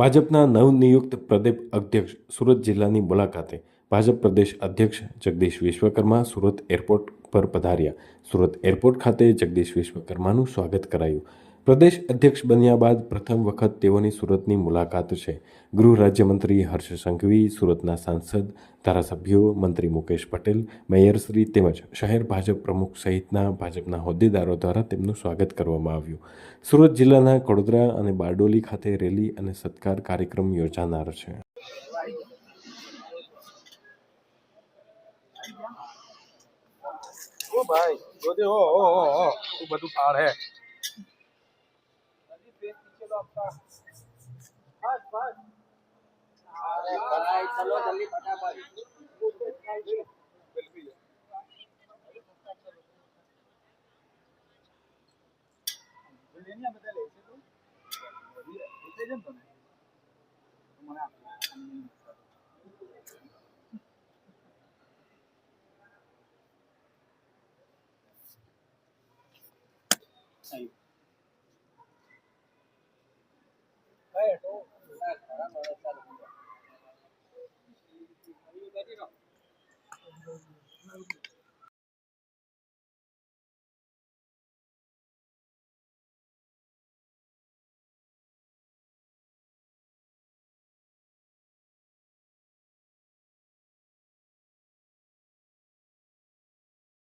ભાજપના નવનિયુક્ત પ્રદેશ અધ્યક્ષ સુરત જિલ્લાની મુલાકાતે ભાજપ પ્રદેશ અધ્યક્ષ જગદીશ વિશ્વકર્મા સુરત એરપોર્ટ પર પધાર્યા. સુરત એરપોર્ટ ખાતે જગદીશ વિશ્વકર્માનું સ્વાગત કરાયું. પ્રદેશ અધ્યક્ષ બન્યા બાદ પ્રથમ વખત તેઓની સુરતની મુલાકાત છે. ગૃહ રાજ્યમંત્રી હર્ષ સંઘવી, સુરતના સાંસદ, ધારાસભ્યો, મંત્રી મુકેશ પટેલ, મેયરશ્રી તેમજ શહેર ભાજપ પ્રમુખ સહિતના ભાજપના હોદ્દેદારો દ્વારા તેમનું સ્વાગત કરવામાં આવ્યું. સુરત જિલ્લાના કડોદરા અને બારડોલી ખાતે રેલી અને સત્કાર કાર્યક્રમ યોજાનાર છે. ओ भाई जोदे ओ तू બધું પાડ હે चलो जल्दी फटाफट लेनिया बता ले तो इसे जन तो મને सही है तो खरा मेरा चल